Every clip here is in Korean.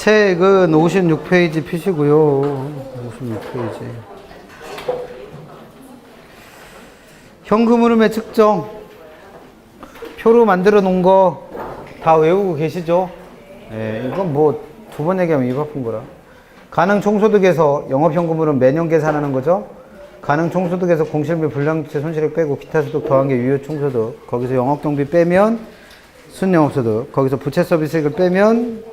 책은 56페이지 피시고요. 56페이지. 현금 흐름의 측정. 표로 만들어 놓은 거 다 외우고 계시죠? 예, 이건 뭐 두 번 얘기하면 입 아픈 거라. 가능 총소득에서 영업현금으로 매년 계산하는 거죠. 가능 총소득에서 공실비 불량부채 손실액 빼고 기타 소득 더한 게 유효 총소득. 거기서 영업경비 빼면 순영업소득. 거기서 부채 서비스액을 빼면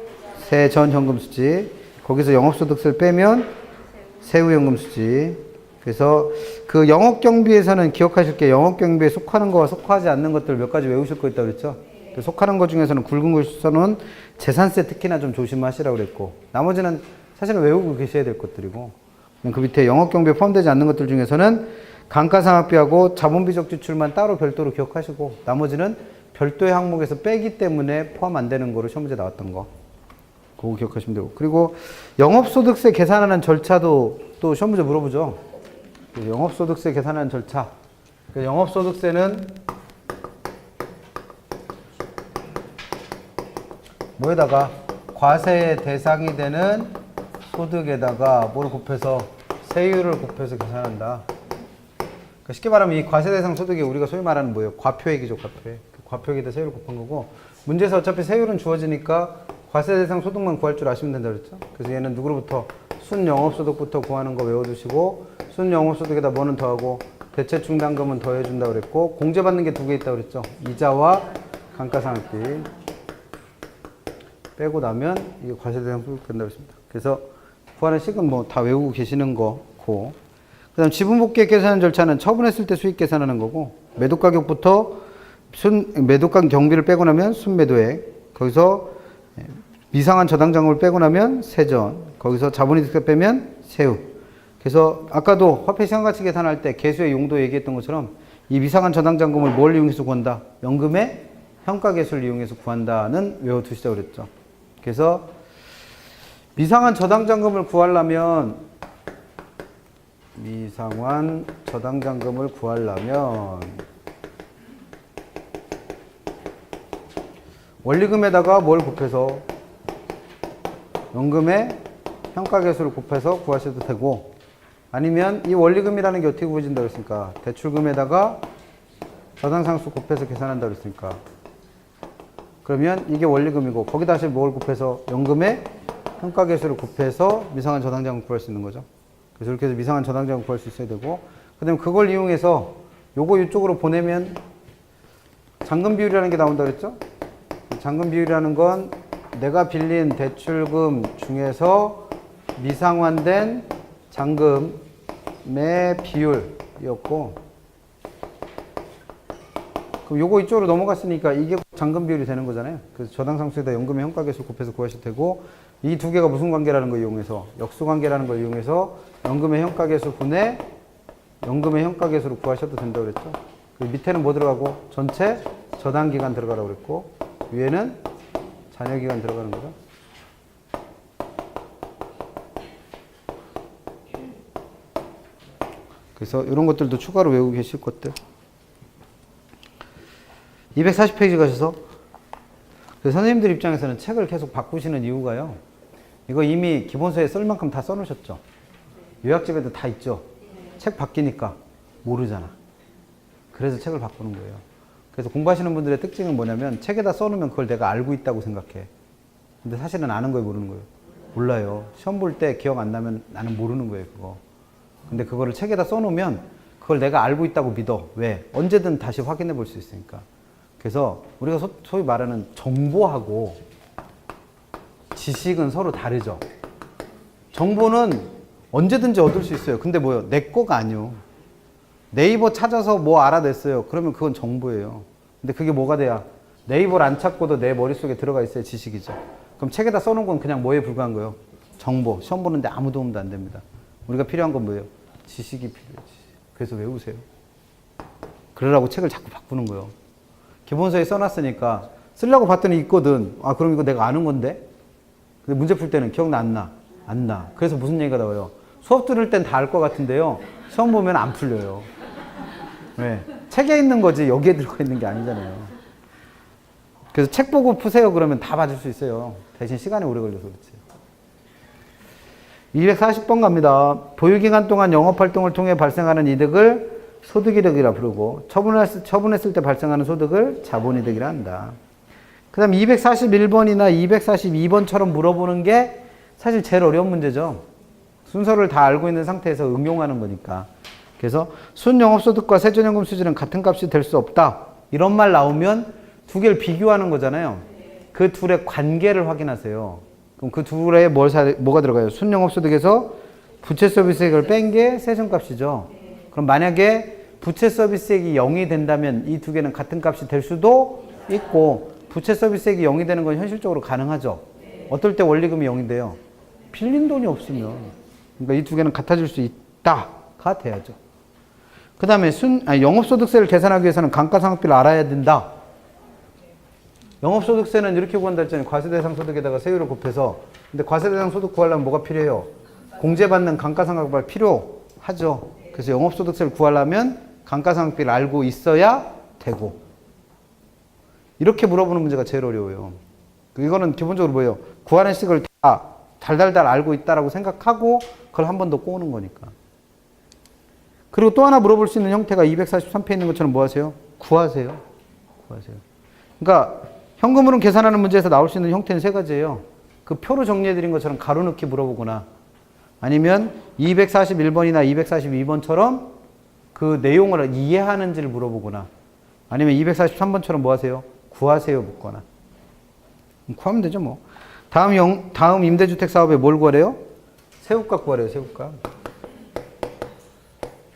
세전 현금수지. 거기서 영업소득세를 빼면 세후 현금수지. 그래서 그 영업경비에서는 기억하실 게 영업경비에 속하는 거와 속하지 않는 것들 몇 가지 외우실 거 있다고 그랬죠. 그 속하는 것 중에서는 굵은 글씨로는 재산세 특히나 좀 조심하시라고 그랬고, 나머지는 사실은 외우고 계셔야 될 것들이고, 그 밑에 영업경비에 포함되지 않는 것들 중에서는 감가상각비하고 자본비적 지출만 따로 별도로 기억하시고, 나머지는 별도의 항목에서 빼기 때문에 포함 안 되는 거로 시험 문제 나왔던 거, 그거 기억하시면 되고. 그리고 영업소득세 계산하는 절차도 또 시험 문제 물어보죠. 영업소득세 계산하는 절차. 영업소득세는 뭐에다가 과세의 대상이 되는 소득에다가 뭐를 곱해서 세율을 곱해서 계산한다. 그러니까 쉽게 말하면 이 과세 대상 소득이 우리가 소위 말하는 뭐예요? 과표액이죠, 과표액. 그 과표액에다 세율을 곱한 거고, 문제에서 어차피 세율은 주어지니까 과세 대상 소득만 구할 줄 아시면 된다 그랬죠? 그래서 얘는 누구로부터? 순영업소득부터 구하는 거 외워두시고, 순영업소득에다 뭐는 더하고 대체충당금은 더해준다 그랬고, 공제받는 게 두 개 있다고 그랬죠? 이자와 감가상각비. 빼고 나면 이게 과세 대상 소득 된다고 했습니다. 그래서 구하는 식은 뭐 다 외우고 계시는 거고, 그 다음 지분복귀액 계산하는 절차는 처분했을 때 수익 계산하는 거고, 매도가격부터 매도가 경비를 빼고 나면 순매도액, 거기서 미상한 저당장금을 빼고 나면 세전, 거기서 자본이득세 빼면 세후. 그래서 아까도 화폐 시간가치 계산할 때 개수의 용도 얘기했던 것처럼 이 미상한 저당장금을 뭘 이용해서 구한다? 연금의 평가계수를 이용해서 구한다는 외워두시자고 그랬죠. 그래서 미상한 저당장금을 구하려면 원리금에다가 뭘 곱해서 연금의 평가계수를 곱해서 구하셔도 되고, 아니면 이 원리금이라는 게 어떻게 구해진다고 했습니까? 대출금에다가 저당상수 곱해서 계산한다고 했으니까, 그러면 이게 원리금이고, 거기 다시 뭘 곱해서 연금의 평가계수를 곱해서 미상한 저당장금 구할 수 있는 거죠. 그래서 이렇게 해서 미상한 저당장금 구할 수 있어야 되고, 그 다음에 그걸 이용해서 요거 이쪽으로 보내면 잔금 비율이라는 게 나온다 그랬죠? 잔금 비율이라는 건 내가 빌린 대출금 중에서 미상환된 잔금의 비율이었고, 그럼 요거 이쪽으로 넘어갔으니까 이게 잔금 비율이 되는 거잖아요. 그래서 저당상수에다 연금의 평가계수 곱해서 구하셔도 되고, 이 두 개가 무슨 관계라는 걸 이용해서, 역수관계라는 걸 이용해서 연금의 평가계수 분의 연금의 평가계수로 구하셔도 된다고 그랬죠. 그 밑에는 뭐 들어가고? 전체 저당기간 들어가라고 그랬고, 위에는 잔여기간 들어가는 거죠. 그래서 이런 것들도 추가로 외우고 계실 것들. 240페이지 가셔서, 선생님들 입장에서는 책을 계속 바꾸시는 이유가요, 이거 이미 기본서에 쓸 만큼 다 써놓으셨죠? 요약집에도 다 있죠? 책 바뀌니까 모르잖아. 그래서 책을 바꾸는 거예요. 그래서 공부하시는 분들의 특징은 뭐냐면, 책에다 써놓으면 그걸 내가 알고 있다고 생각해. 근데 사실은 아는 거예요, 모르는 거예요? 몰라요. 시험 볼 때 기억 안 나면 나는 모르는 거예요, 그거. 근데 그거를 책에다 써놓으면 그걸 내가 알고 있다고 믿어. 왜? 언제든 다시 확인해 볼 수 있으니까. 그래서 우리가 소위 말하는 정보하고 지식은 서로 다르죠. 정보는 언제든지 얻을 수 있어요. 근데 뭐요? 내 거가 아니요. 네이버 찾아서 뭐 알아냈어요. 그러면 그건 정보예요. 근데 그게 뭐가 돼야? 네이버를 안 찾고도 내 머릿속에 들어가 있어야 지식이죠. 그럼 책에다 써놓은 건 그냥 뭐에 불과한 거예요? 정보. 시험 보는데 아무 도움도 안 됩니다. 우리가 필요한 건 뭐예요? 지식이 필요해요. 그래서 외우세요. 그러라고 책을 자꾸 바꾸는 거예요. 기본서에 써놨으니까 쓰려고 봤더니 있거든. 아, 그럼 이거 내가 아는 건데? 근데 문제 풀 때는 기억나, 안 나? 안 나. 그래서 무슨 얘기가 나와요? 수업 들을 땐 다 알 것 같은데요, 시험 보면 안 풀려요. 왜? 책에 있는 거지 여기에 들어가 있는 게 아니잖아요. 그래서 책 보고 푸세요 그러면 다 맞을 수 있어요. 대신 시간이 오래 걸려서 그렇지. 240번 갑니다. 보유기간 동안 영업활동을 통해 발생하는 이득을 소득이득이라 부르고 처분했을 때 발생하는 소득을 자본이득이라 한다. 그 다음 241번이나 242번처럼 물어보는 게 사실 제일 어려운 문제죠. 순서를 다 알고 있는 상태에서 응용하는 거니까. 그래서 순영업소득과 세전연금 수지는 같은 값이 될 수 없다. 이런 말 나오면 두 개를 비교하는 거잖아요. 그 둘의 관계를 확인하세요. 그럼 그 둘에 뭐가 들어가요? 순영업소득에서 부채 서비스액을 뺀 게 세전값이죠. 그럼 만약에 부채 서비스액이 0이 된다면 이 두 개는 같은 값이 될 수도 있고, 부채 서비스액이 0이 되는 건 현실적으로 가능하죠. 어떨 때 원리금이 0이 돼요? 빌린 돈이 없으면. 그러니까 이 두 개는 같아질 수 있다가 돼야죠. 그 다음에 영업소득세를 계산하기 위해서는 감가상각비를 알아야 된다. 영업소득세는 이렇게 구한다 했잖아요. 과세대상 소득에다가 세율을 곱해서. 근데 과세대상 소득 구하려면 뭐가 필요해요? 공제받는 감가상각비가 필요하죠. 그래서 영업소득세를 구하려면 감가상각비를 알고 있어야 되고. 이렇게 물어보는 문제가 제일 어려워요. 이거는 기본적으로 뭐예요? 구하는 식을 다 달달달 알고 있다라고 생각하고 그걸 한 번 더 꼬는 거니까. 그리고 또 하나 물어볼 수 있는 형태가 243페이지에 있는 것처럼 뭐 하세요? 구하세요. 구하세요. 그러니까 현금으로 계산하는 문제에서 나올 수 있는 형태는 세 가지예요. 그 표로 정리해드린 것처럼 가로 넣기 물어보거나, 아니면 241번이나 242번처럼 그 내용을 이해하는지를 물어보거나, 아니면 243번처럼 뭐 하세요? 구하세요 묻거나. 구하면 되죠 뭐. 다음 임대주택 사업에 뭘 구하래요? 세후값 구하래요. 세후값.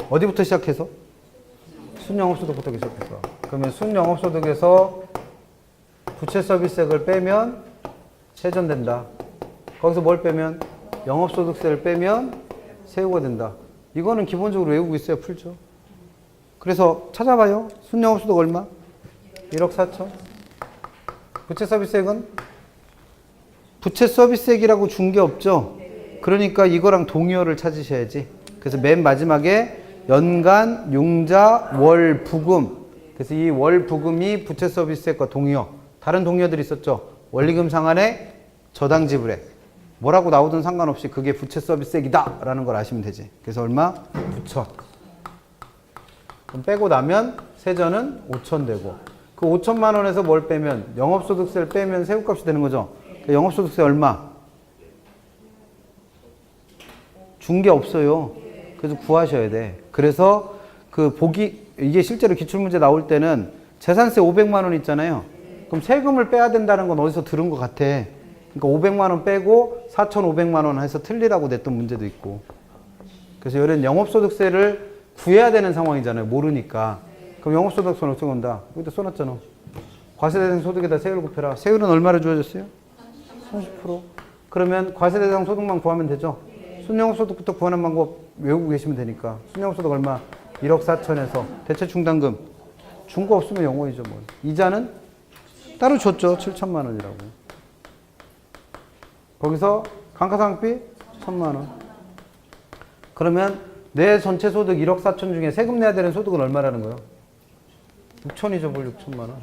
어디부터 시작해서? 순영업소득부터 시작해서. 그러면 순영업소득에서 부채 서비스액을 빼면 세전된다. 거기서 뭘 빼면? 영업소득세를 빼면 세후가 된다. 이거는 기본적으로 외우고 있어야 풀죠. 그래서 찾아봐요. 순영업소득 얼마? 1억 4천. 부채 서비스액은? 부채 서비스액이라고 준 게 없죠. 그러니까 이거랑 동의어를 찾으셔야지. 그래서 맨 마지막에 연간, 융자, 월, 부금. 그래서 이 월, 부금이 부채 서비스액과 동의어. 다른 동의어들이 있었죠. 원리금 상환에 저당 지불액. 뭐라고 나오든 상관없이 그게 부채 서비스액이다 라는 걸 아시면 되지. 그래서 얼마? 9천. 그럼 빼고 나면 세전은 5천 되고, 그 5천만 원에서 뭘 빼면? 영업소득세를 빼면 세후값이 되는 거죠. 그러니까 영업소득세 얼마? 준 게 없어요. 그래서 구하셔야 돼. 그래서 이게 실제로 기출문제 나올 때는 재산세 500만 원 있잖아요. 그럼 세금을 빼야 된다는 건 어디서 들은 것 같아. 그러니까 500만 원 빼고 4,500만 원 해서 틀리라고 냈던 문제도 있고. 그래서 이런 영업소득세를 구해야 되는 상황이잖아요. 모르니까. 그럼 영업소득세는 어떻게 온다? 여기다 써놨잖아. 과세대상 소득에다 세율을 곱해라. 세율은 얼마를 주어졌어요? 30%. 그러면 과세대상 소득만 구하면 되죠. 순영업소득부터 구하는 방법 외우고 계시면 되니까. 순영업소득 얼마? 1억 4천에서 대체 충당금. 준 거 없으면 0원이죠. 뭐. 이자는 따로 줬죠. 7천만 원이라고. 거기서 감가상각비 1,000만 원. 그러면 내 전체 소득 1억 4천 중에 세금 내야 되는 소득은 얼마라는 거예요? 6천이죠. 뭘 6천만 원.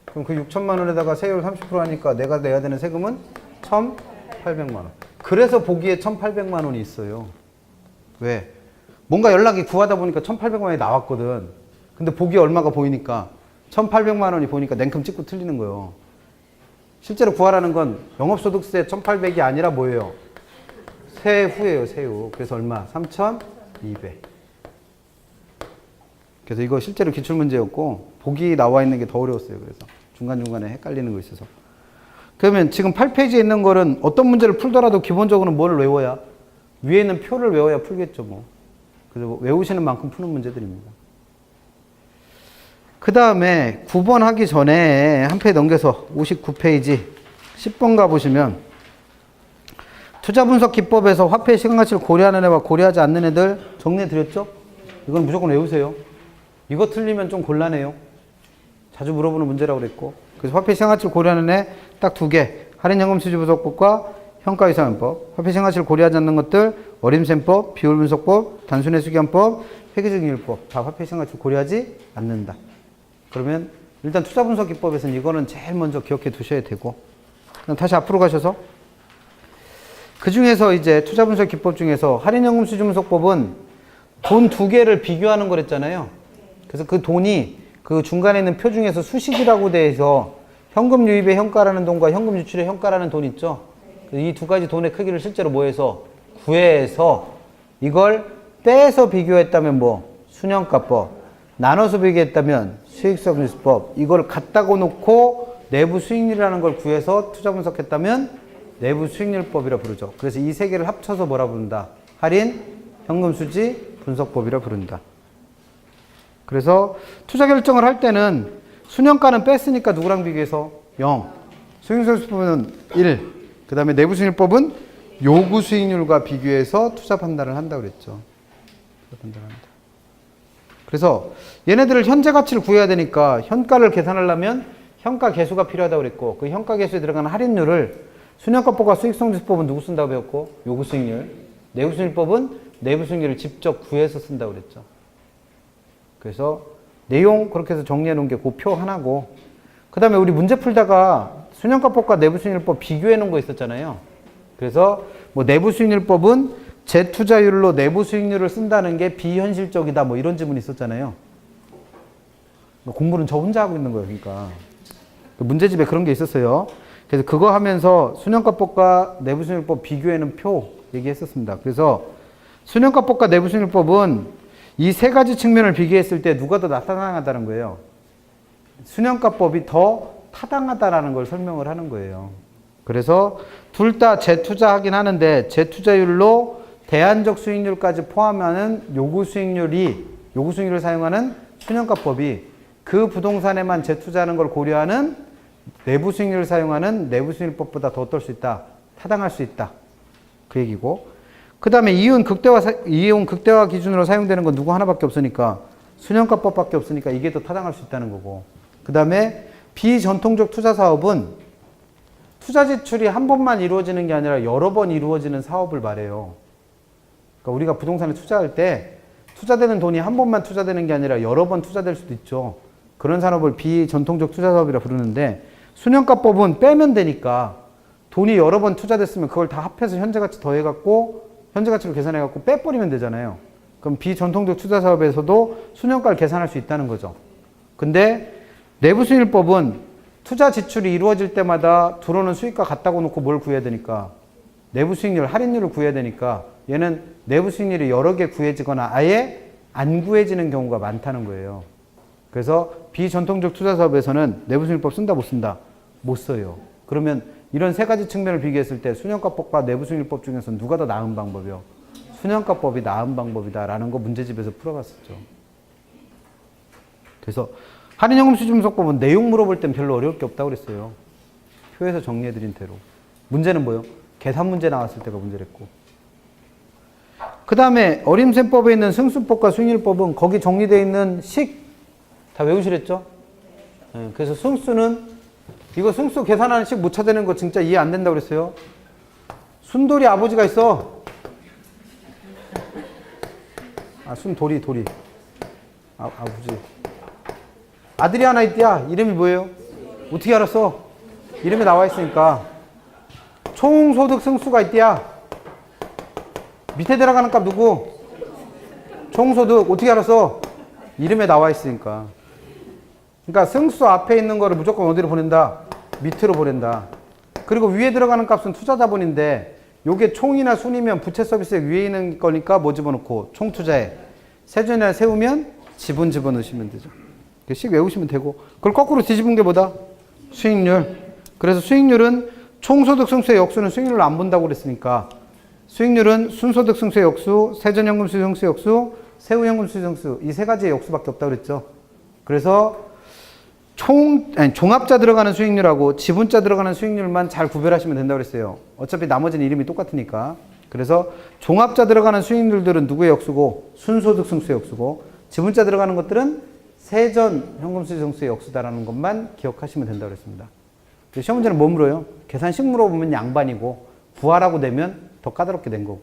그럼 그 6천만 원에다가 세율 30% 하니까 내가 내야 되는 세금은 1,800만 원. 그래서 보기에 1,800만 원이 있어요. 왜? 뭔가 연락이 구하다 보니까 1,800만 원이 나왔거든. 근데 보기에 얼마가 보이니까 1,800만 원이 보니까 냉큼 찍고 틀리는 거예요. 실제로 구하라는 건 영업소득세 1,800이 아니라 뭐예요? 세후예요. 세후. 그래서 얼마? 3,200. 그래서 이거 실제로 기출문제였고 보기 나와 있는 게 더 어려웠어요. 그래서 중간중간에 헷갈리는 거 있어서. 그러면 지금 8페이지에 있는 거는 어떤 문제를 풀더라도 기본적으로는 뭘 외워야? 위에 있는 표를 외워야 풀겠죠. 뭐. 그래서 뭐 외우시는 만큼 푸는 문제들입니다. 그 다음에 9번 하기 전에 한 페이지 넘겨서 59페이지 10번 가보시면 투자분석 기법에서 화폐의 시간가치를 고려하는 애와 고려하지 않는 애들 정리해드렸죠? 이건 무조건 외우세요. 이거 틀리면 좀 곤란해요. 자주 물어보는 문제라고 그랬고. 그래서 화폐 시장가치를 고려하는 애 딱 두 개. 할인연금수지분석법과 현가이상법. 화폐 시장가치를 고려하지 않는 것들 어림셈법, 비율분석법, 단순회수기한법, 회계증일법. 다 화폐 시장가치를 고려하지 않는다. 그러면 일단 투자분석기법에서는 이거는 제일 먼저 기억해 두셔야 되고. 그럼 다시 앞으로 가셔서 그 중에서 이제 투자분석 기법 중에서 할인연금 수준분석법은 돈 두 개를 비교하는 거랬잖아요. 그래서 그 돈이 그 중간에 있는 표 중에서 수식이라고 돼서 현금 유입의 현가라는 돈과 현금 유출의 현가라는 돈 있죠. 이 두 가지 돈의 크기를 실제로 뭐해서 구해서 이걸 빼서 비교했다면 뭐 순현가법, 나눠서 비교했다면 수익성립법, 이걸 갖다가 놓고 내부 수익률이라는 걸 구해서 투자 분석했다면 내부 수익률법이라 부르죠. 그래서 이 세 개를 합쳐서 뭐라 부른다? 할인, 현금 수지, 분석법이라 부른다. 그래서 투자 결정을 할 때는 순현가는 뺐으니까 누구랑 비교해서 0, 수익성립법은 1, 그 다음에 내부 수익률법은 요구 수익률과 비교해서 투자 판단을 한다고 그랬죠. 투자 판단을 한다. 그래서 얘네들을 현재 가치를 구해야 되니까 현가를 계산하려면 현가 계수가 필요하다고 그랬고 그 현가 계수에 들어가는 할인율을 순현가법과 수익성지수법은 누구 쓴다고 배웠고 요구 수익률, 내부 수익률법은 내부 수익률을 직접 구해서 쓴다고 그랬죠. 그래서 내용 그렇게 해서 정리해 놓은 게 그 표 하나고 그 다음에 우리 문제 풀다가 순현가법과 내부 수익률법 비교해 놓은 거 있었잖아요. 그래서 뭐 내부 수익률법은 재투자율로 내부 수익률을 쓴다는 게 비현실적이다 뭐 이런 질문이 있었잖아요. 공부는 저 혼자 하고 있는 거예요. 그러니까 문제집에 그런 게 있었어요. 그래서 그거 하면서 순현가법과 내부 수익률법 비교해놓은 표 얘기했었습니다. 그래서 순현가법과 내부 수익률법은 이 세 가지 측면을 비교했을 때 누가 더 타당하다는 거예요. 순현가법이 더 타당하다라는 걸 설명을 하는 거예요. 그래서 둘 다 재투자하긴 하는데 재투자율로 대안적 수익률까지 포함하는 요구 수익률을 사용하는 순현가법이 그 부동산에만 재투자하는 걸 고려하는 내부 수익률을 사용하는 내부 수익률법보다 더 어떨 수 있다? 타당할 수 있다. 그 얘기고. 그 다음에 이윤 극대화 기준으로 사용되는 건 누구 하나밖에 없으니까 순현가법밖에 없으니까 이게 더 타당할 수 있다는 거고. 그 다음에 비전통적 투자 사업은 투자 지출이 한 번만 이루어지는 게 아니라 여러 번 이루어지는 사업을 말해요. 그러니까 우리가 부동산에 투자할 때 투자되는 돈이 한 번만 투자되는 게 아니라 여러 번 투자될 수도 있죠. 그런 산업을 비전통적 투자 사업이라 부르는데 순현가법은 빼면 되니까 돈이 여러 번 투자됐으면 그걸 다 합해서 현재가치 더해갖고 현재가치로 계산해갖고 빼버리면 되잖아요. 그럼 비전통적 투자 사업에서도 순현가를 계산할 수 있다는 거죠. 근데 내부 수익률법은 투자 지출이 이루어질 때마다 들어오는 수익과 같다고 놓고 뭘 구해야 되니까 내부 수익률, 할인율을 구해야 되니까 얘는 내부 수익률이 여러 개 구해지거나 아예 안 구해지는 경우가 많다는 거예요. 그래서 비전통적 투자 사업에서는 내부 수익률법 쓴다 못 쓴다? 못 써요. 그러면 이런 세 가지 측면을 비교했을 때 순현가법과 내부 수익률법 중에서 누가 더 나은 방법이요? 순현가법이 나은 방법이다라는 거 문제집에서 풀어봤었죠. 그래서 할인연금 수준분석법은 내용 물어볼 땐 별로 어려울 게 없다고 그랬어요. 표에서 정리해드린 대로. 문제는 뭐예요? 계산 문제 나왔을 때가 문제랬고. 그 다음에 어림셈법에 있는 승수법과 수익률법은 거기 정리되어 있는 식 다 외우시랬죠? 네, 그래서 승수는 이거 승수 계산하는 식 못 찾아내는 거 진짜 이해 안 된다고 그랬어요. 순돌이 아버지가 있어. 순돌이 아버지. 아들이 하나 있대야. 이름이 뭐예요? 어떻게 알았어? 이름이 나와 있으니까. 총소득 승수가 있대야. 밑에 들어가는 값 누구? 총소득 어떻게 알았어? 이름에 나와 있으니까. 그러니까 승수 앞에 있는 거를 무조건 어디로 보낸다? 밑으로 보낸다. 그리고 위에 들어가는 값은 투자자본인데 요게 총이나 순이면 부채 서비스액 위에 있는 거니까 뭐 집어넣고 총투자액. 세전이나 세우면 지분 집어넣으시면 되죠. 씩 외우시면 되고 그걸 거꾸로 뒤집은 게 뭐다? 수익률. 그래서 수익률은 총소득 승수의 역수는 수익률을 안 본다고 그랬으니까 수익률은 순소득 승수의 역수, 세전연금 수익 승수의 역수, 세후연금 수익 승수 이 세 가지의 역수밖에 없다고 그랬죠. 그래서 종합자 들어가는 수익률하고 지분자 들어가는 수익률만 잘 구별하시면 된다고 그랬어요. 어차피 나머지는 이름이 똑같으니까. 그래서 종합자 들어가는 수익률들은 누구의 역수고 순소득 승수의 역수고 지분자 들어가는 것들은 세전 현금 수익 승수의 역수다라는 것만 기억하시면 된다고 그랬습니다. 시험 문제는 뭐 물어요? 계산식 물어보면 양반이고 구하라고 되면 더 까다롭게 된 거고.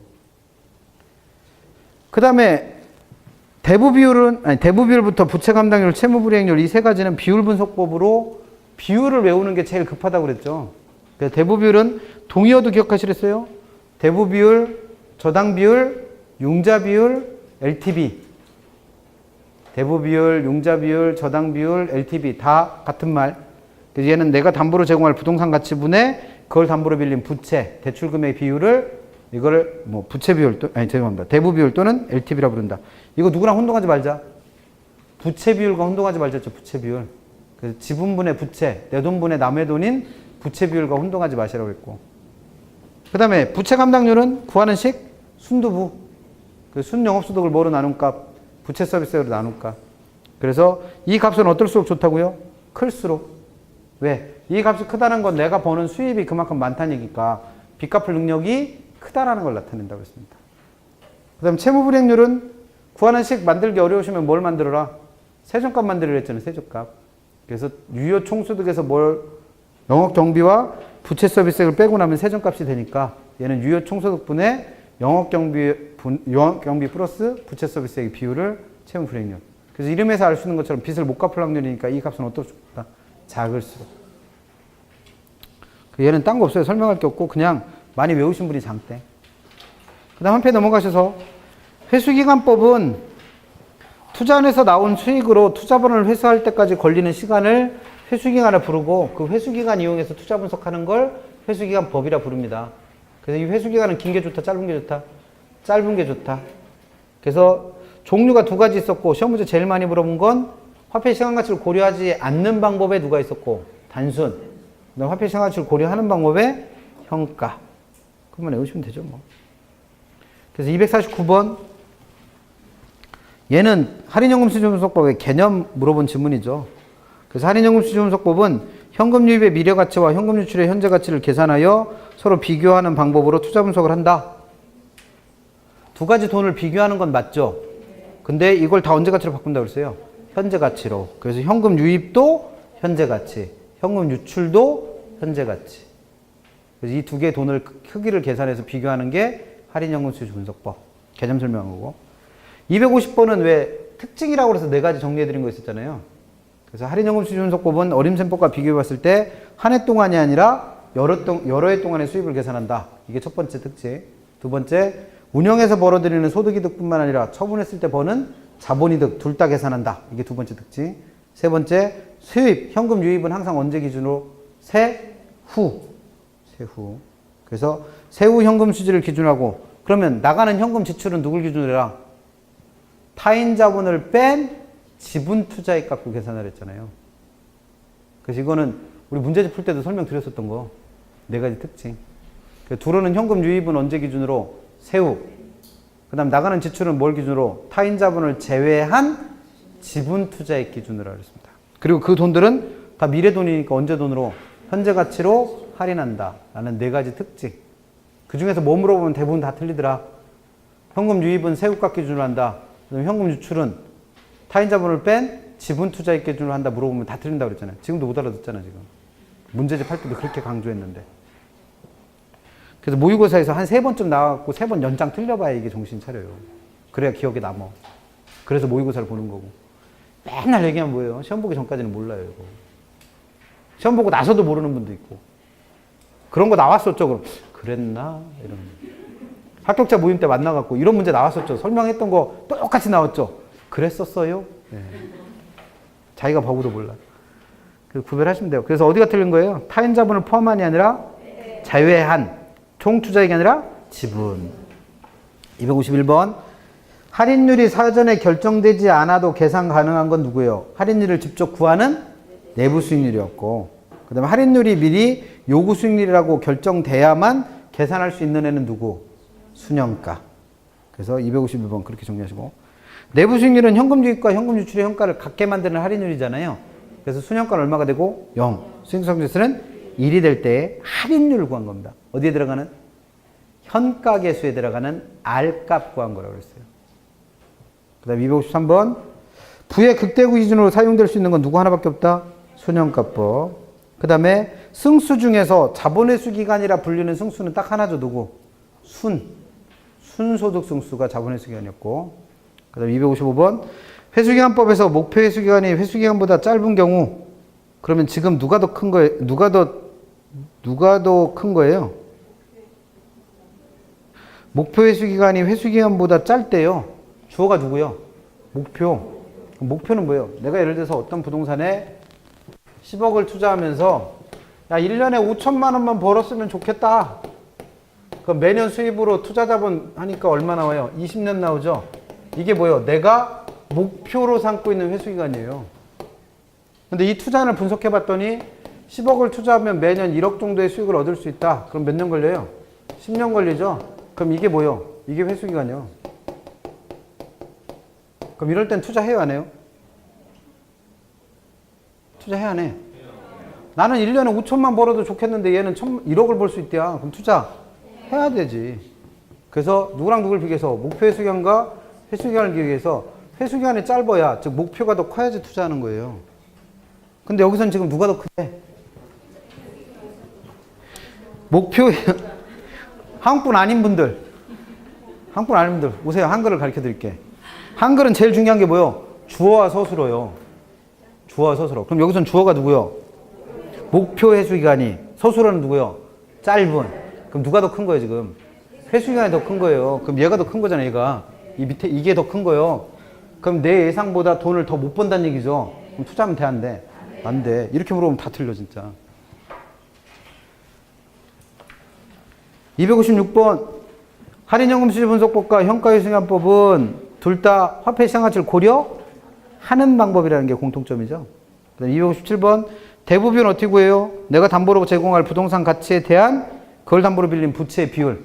그 다음에 대부 비율부터 부채 감당률, 채무 불이행률 이 세 가지는 비율 분석법으로 비율을 외우는 게 제일 급하다고 그랬죠. 대부 비율은 동의어도 기억하시랬어요? 대부 비율, 저당 비율, 융자 비율, LTV. 대부 비율, 융자 비율, 저당 비율, LTV 다 같은 말. 그래서 얘는 내가 담보로 제공할 부동산 가치분에 그걸 담보로 빌린 부채, 대출 금액 비율을 이거를 뭐 부채 비율 아니 죄송합니다. 대부 비율 또는 LTV라 부른다. 이거 누구랑 혼동하지 말자. 부채 비율과 혼동하지 말자죠. 부채 비율. 그래서 지분분의 부채, 내 돈분의 남의 돈인 부채 비율과 혼동하지 마시라고 했고. 그다음에 부채 감당률은 구하는 식 순두부. 그 순 영업소득을 뭐로 나눈 값? 부채 서비스로 나눈 값. 그래서 이 값은 어떨수록 좋다고요? 클수록. 왜? 이 값이 크다는 건 내가 버는 수입이 그만큼 많다는 얘기니까 빚 갚을 능력이 크다라는 걸 나타낸다고 했습니다. 그 다음 채무불이행률은 구하는 식 만들기 어려우시면 뭘 만들어라? 세전값 만들으려 했잖아요. 세전값. 그래서 유효 총소득에서 뭘 영업 경비와 부채 서비스를 빼고 나면 세전값이 되니까 얘는 유효 총소득분의 영업 경비 플러스 부채 서비스의 비율을 채무불이행률. 그래서 이름에서 알 수 있는 것처럼 빚을 못 갚을 확률이니까 이 값은 어떨까? 작을수록. 얘는 딴 거 없어요. 설명할 게 없고 그냥 많이 외우신 분이 장대. 그 다음 한 페이지 넘어가셔서 회수기간법은 투자안에서 나온 수익으로 투자본을 회수할 때까지 걸리는 시간을 회수기간을 부르고 그 회수기간 이용해서 투자 분석하는 걸 회수기간법이라 부릅니다. 그래서 이 회수기간은 긴 게 좋다, 짧은 게 좋다? 짧은 게 좋다. 그래서 종류가 두 가지 있었고 시험 문제 제일 많이 물어본 건 화폐 시간 가치를 고려하지 않는 방법에 누가 있었고 단순. 그다음 화폐 시간 가치를 고려하는 방법에 평가. 그것만 외우시면 되죠, 뭐. 그래서 249번. 얘는 할인연금 수준분석법의 개념 물어본 질문이죠. 그래서 할인연금 수준분석법은 현금 유입의 미래 가치와 현금 유출의 현재 가치를 계산하여 서로 비교하는 방법으로 투자 분석을 한다. 두 가지 돈을 비교하는 건 맞죠? 근데 이걸 다 언제 가치로 바꾼다고 그랬어요? 현재 가치로. 그래서 현금 유입도 현재 가치, 현금 유출도 현재 가치. 그래서 이 두 개의 돈을 크기를 계산해서 비교하는 게 할인연금 수준 분석법. 개념 설명한 거고. 250번은 왜 특징이라고 해서 네 가지 정리해드린 거 있었잖아요. 그래서 할인연금 수준 분석법은 어림셈법과 비교해 봤을 때 한 해 동안이 아니라 여러 해 동안의 수입을 계산한다. 이게 첫 번째 특징. 두 번째, 운영에서 벌어들이는 소득이득뿐만 아니라 처분했을 때 버는 자본이득 둘 다 계산한다. 이게 두 번째 특징. 세 번째, 수입, 현금 유입은 항상 언제 기준으로? 세후. 그래서 세후 현금 수지를 기준하고 그러면 나가는 현금 지출은 누굴 기준으로 해라? 타인 자본을 뺀 지분 투자액 갖고 계산을 했잖아요. 그래서 이거는 우리 문제집 풀 때도 설명드렸었던 거. 네 가지 특징. 둘은 현금 유입은 언제 기준으로? 세후. 그 다음 나가는 지출은 뭘 기준으로? 타인 자본을 제외한 지분 투자액 기준으로 하겠습니다. 그리고 그 돈들은 다 미래 돈이니까 언제 돈으로? 현재 가치로 할인한다. 라는 네 가지 특징. 그 중에서 뭐 물어보면 대부분 다 틀리더라. 현금 유입은 세후값 기준으로 한다. 그다음 현금 유출은 타인 자본을 뺀 지분 투자액 기준으로 한다 물어보면 다 틀린다고 그랬잖아요. 지금도 못 알아듣잖아, 지금. 문제집 할 때도 그렇게 강조했는데. 그래서 모의고사에서 한 3번쯤 나와갖고 3번 연장 틀려봐야 이게 정신 차려요. 그래야 기억에 남아. 그래서 모의고사를 보는 거고. 맨날 얘기하면 뭐예요? 시험 보기 전까지는 몰라요, 이거. 시험 보고 나서도 모르는 분도 있고. 그런 거 나왔었죠, 그럼. 그랬나? 이런. 합격자 모임 때 만나갖고 이런 문제 나왔었죠. 설명했던 거 똑같이 나왔죠. 그랬었어요? 네. 자기가 보고도 몰라. 그래서 구별하시면 돼요. 그래서 어디가 틀린 거예요? 타인 자본을 포함한이 아니라 자유의 총 투자액이 아니라 지분. 251번. 할인율이 사전에 결정되지 않아도 계산 가능한 건 누구예요? 할인율을 직접 구하는 내부 수익률이었고, 그 다음에 할인율이 미리 요구 수익률이라고 결정돼야만 계산할 수 있는 애는 누구? 순현가. 그래서 251번 그렇게 정리하시고. 내부 수익률은 현금 유입과 현금 유출의 현가를 같게 만드는 할인율이잖아요. 그래서 순현가는 얼마가 되고? 0. 수익성지수는 1이 될 때 할인율을 구한 겁니다. 어디에 들어가는? 현가 계수에 들어가는 R값 구한 거라고 그랬어요. 그 다음 253번. 부의 극대구 기준으로 사용될 수 있는 건 누구 하나밖에 없다? 순현가법. 그 다음에 승수 중에서 자본회수 기간이라 불리는 승수는 딱 하나죠. 누구? 순소득 승수가 자본회수 기간이었고. 그 다음 255번. 회수기간법에서 목표 회수기간이 회수기간보다 짧은 경우 그러면 지금 누가 더 큰 거예요? 누가 더 큰 거예요? 목표 회수기간이 회수기간보다 짧대요. 주어가 누구요? 목표. 목표는 뭐예요? 내가 예를 들어서 어떤 부동산에 10억을 투자하면서 야 1년에 5천만 원만 벌었으면 좋겠다. 그럼 매년 수입으로 투자자본 하니까 얼마 나와요? 20년 나오죠? 이게 뭐예요? 내가 목표로 삼고 있는 회수기간이에요. 근데 이 투자를 분석해 봤더니 10억을 투자하면 매년 1억 정도의 수익을 얻을 수 있다. 그럼 몇 년 걸려요? 10년 걸리죠? 그럼 이게 뭐예요? 이게 회수기간이요. 그럼 이럴 땐 투자해요, 안 해요? 투자해야 안 해? 나는 1년에 5천만 벌어도 좋겠는데 얘는 1억을 벌 수 있대야. 그럼 투자해야 되지. 그래서 누구랑 누구를 비교해서 목표 회수기간과 회수기간을 비교해서 회수기간이 짧아야, 즉 목표가 더 커야지 투자하는 거예요. 근데 여기서는 지금 누가 더 크대? 목표 한국분 아닌 분들 오세요. 한글을 가르쳐 드릴게. 한글은 제일 중요한 게 뭐요? 주어와 서술어요. 주어와 서술어. 그럼 여기서는 주어가 누구요? 목표 회수기간이. 서술어는 누구요? 짧은. 그럼 누가 더 큰 거예요 지금? 회수기간이 더 큰 거예요. 그럼 얘가 더 큰 거잖아. 얘가 이 밑에 이게 더 큰 거예요. 그럼 내 예상보다 돈을 더 못 번다는 얘기죠. 그럼 투자하면 돼 안 돼? 안 돼. 이렇게 물어보면 다 틀려 진짜. 256번 할인연금 수지 분석법과 현가회수기간법은 둘 다 화폐 시장 가치를 고려하는 방법이라는 게 공통점이죠. 그다음 257번 대부분 어떻게 구해요? 내가 담보로 제공할 부동산 가치에 대한 그걸 담보로 빌린 부채의 비율.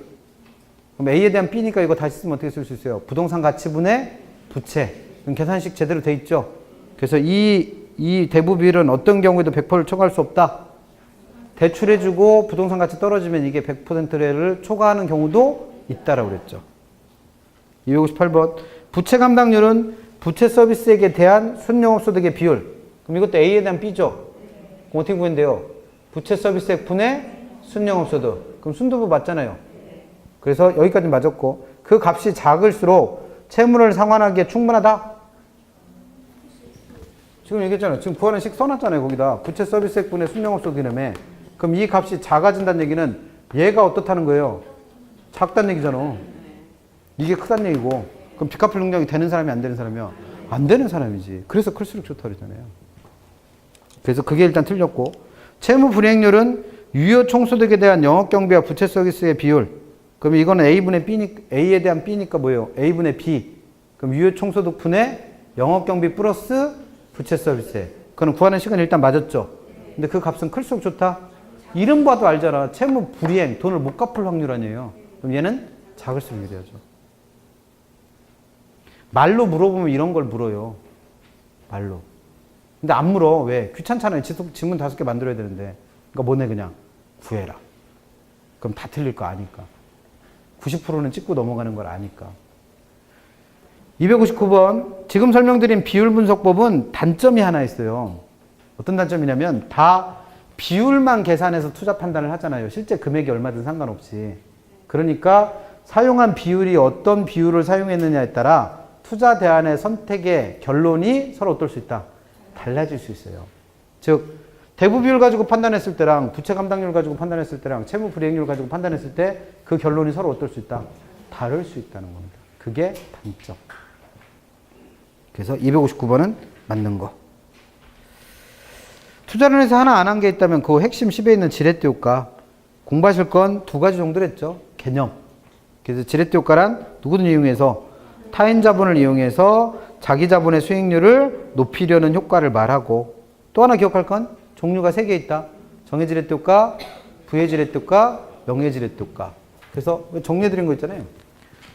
그럼 A에 대한 B니까 이거 다시 쓰면 어떻게 쓸 수 있어요? 부동산 가치분의 부채. 그럼 계산식 제대로 돼 있죠. 그래서 이 대부 비율은 어떤 경우에도 100%를 초과할 수 없다. 대출해주고 부동산 가치 떨어지면 이게 100%를 초과하는 경우도 있다라고 그랬죠. 258번 부채 감당률은 부채 서비스액에 대한 순영업소득의 비율. 그럼 이것도 A에 대한 B죠. 그럼 어떻게 구했는데요? 부채 서비스액 분의 순영업소득. 그럼 순두부 맞잖아요. 그래서 여기까지 맞았고 그 값이 작을수록 채무를 상환하기에 충분하다. 지금 얘기했잖아요. 지금 구하는 식 써놨잖아요. 거기다 부채 서비스액 분의 순영업소득이라며. 그럼 이 값이 작아진다는 얘기는 얘가 어떻다는 거예요? 작다는 얘기잖아. 이게 크다는 얘기고. 그럼 빚 갚을 능력이 되는 사람이 안 되는 사람이요? 안 되는 사람이지. 그래서 클수록 좋다 그러잖아요. 그래서 그게 일단 틀렸고. 채무 불이행률은 유효 총소득에 대한 영업경비와 부채 서비스의 비율. 그럼 이거는 A분의 B니까, A에 대한 B니까 뭐예요? A분의 B. 그럼 유효 총소득 분의 영업경비 플러스 부채 서비스. 그건 구하는 식은 일단 맞았죠. 근데 그 값은 클수록 좋다. 이름 봐도 알잖아. 채무 불이행, 돈을 못 갚을 확률 아니에요. 그럼 얘는 작을수록 유리하죠. 말로 물어보면 이런 걸 물어요. 말로. 근데 안 물어. 왜? 귀찮잖아요. 지문 5개 만들어야 되는데. 그러니까 뭐네 그냥 구해라. 그럼 다 틀릴 거 아니까. 90%는 찍고 넘어가는 걸 아니까. 259번 지금 설명드린 비율 분석법은 단점이 하나 있어요. 어떤 단점이냐면 다 비율만 계산해서 투자 판단을 하잖아요. 실제 금액이 얼마든 상관없이. 그러니까 사용한 비율이 어떤 비율을 사용했느냐에 따라 투자 대안의 선택의 결론이 서로 어떨 수 있다? 달라질 수 있어요. 즉 대부 비율 가지고 판단했을 때랑 부채 감당률 가지고 판단했을 때랑 채무 불이행률 가지고 판단했을 때 그 결론이 서로 어떨 수 있다? 다를 수 있다는 겁니다. 그게 단점. 그래서 259번은 맞는 거. 투자를 해서 하나 안 한 게 있다면 그 핵심 10에 있는 지렛대 효과. 공부하실 건 2가지 정도를 했죠. 개념. 그래서 지렛대 효과란 누구든 이용해서 타인 자본을 이용해서 자기 자본의 수익률을 높이려는 효과를 말하고 또 하나 기억할 건 종류가 3개 있다. 정의 지렛대 효과, 부의 지렛대 효과, 명예 지렛대 효과. 그래서 정리해드린 거 있잖아요.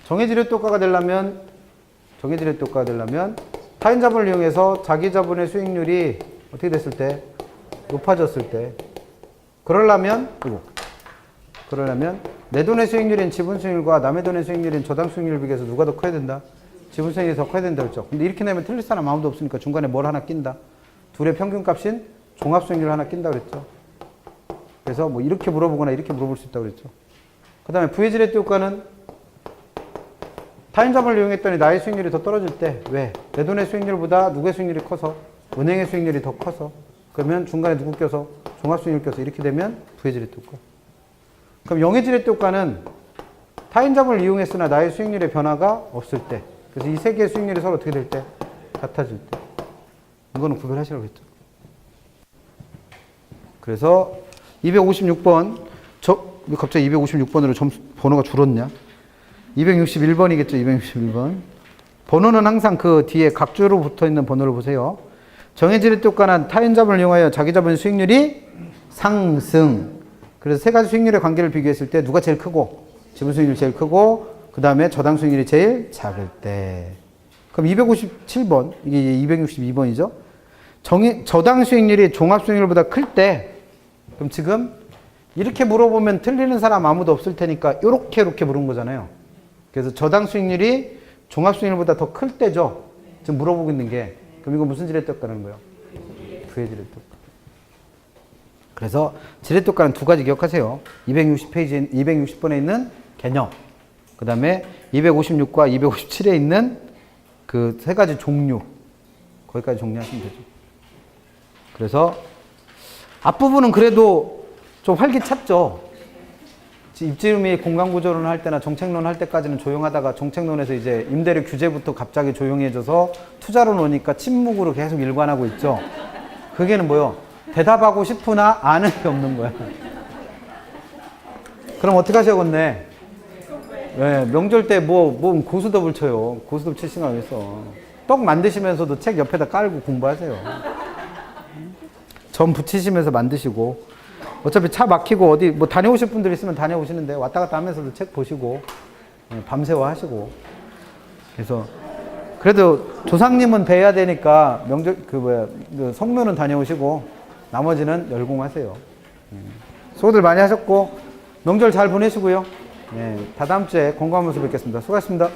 정의 지렛대 효과가 되려면 타인 자본을 이용해서 자기 자본의 수익률이 어떻게 됐을 때? 높아졌을 때. 그러려면 내 돈의 수익률인 지분 수익률과 남의 돈의 수익률인 저당 수익률을 비교해서 누가 더 커야 된다? 지분 수익률이 더 커야 된다 그랬죠. 근데 이렇게 내면 틀릴 사람 아무도 없으니까 중간에 뭘 하나 낀다. 둘의 평균값인 종합 수익률을 하나 낀다 그랬죠. 그래서 뭐 이렇게 물어보거나 이렇게 물어볼 수 있다고 그랬죠. 그 다음에 부의 지렛대 효과는 타인 자본을 이용했더니 나의 수익률이 더 떨어질 때 왜? 내 돈의 수익률보다 누구의 수익률이 커서 은행의 수익률이 더 커서 그러면 중간에 누구 껴서 종합 수익률 껴서 이렇게 되면 부의 지렛대 효과. 그럼 영의 지렛대 효과는 타인자본을 이용했으나 나의 수익률의 변화가 없을 때. 그래서 이 세 개의 수익률이 서로 어떻게 될 때? 같아질 때. 이거는 구별하시라고 했죠. 그래서 256번, 왜 갑자기 256번으로 번호가 줄었냐? 261번이겠죠, 261번. 번호는 항상 그 뒤에 각주로 붙어 있는 번호를 보세요. 정해진 획득 관한 타인 자본을 이용하여 자기 자본 수익률이 상승. 그래서 세 가지 수익률의 관계를 비교했을 때 누가 제일 크고, 지분 수익률이 제일 크고, 그 다음에 저당 수익률이 제일 작을 때. 그럼 257번, 이게 262번이죠. 저당 수익률이 종합 수익률보다 클 때, 그럼 지금 이렇게 물어보면 틀리는 사람 아무도 없을 테니까 이렇게 물은 거잖아요. 그래서 저당 수익률이 종합 수익률보다 더 클 때죠. 지금 물어보고 있는 게. 그럼 이거 무슨 지렛대가라는 거예요? 부의 지렛대. 그래서 지렛대가는 두 가지 기억하세요. 260페이지, 260번에 있는 개념. 그 다음에 256과 257에 있는 그 세 가지 종류. 거기까지 정리하시면 되죠. 그래서 앞부분은 그래도 좀 활기찼죠. 입지름 및 공간구조론 할 때나 정책론 할 때까지는 조용하다가 정책론에서 이제 임대료 규제부터 갑자기 조용해져서 투자론 오니까 침묵으로 계속 일관하고 있죠. 그게는 뭐요? 대답하고 싶으나 아는 게 없는 거야. 그럼 어떻게 하셔야겠네? 네, 명절 때 뭐 고스톱을 쳐요. 고스톱 칠 생각 안 했어. 떡 만드시면서도 책 옆에다 깔고 공부하세요. 점 붙이시면서 만드시고. 어차피 차 막히고 어디 뭐 다녀오실 분들 있으면 다녀오시는데 왔다 갔다 하면서도 책 보시고 밤새워 하시고. 그래서 그래도 조상님은 뵈야 되니까 명절 그 성묘는 다녀오시고 나머지는 열공하세요. 수고들 많이 하셨고 명절 잘 보내시고요. 다 다음 주에 건강한 모습 뵙겠습니다. 수고하셨습니다.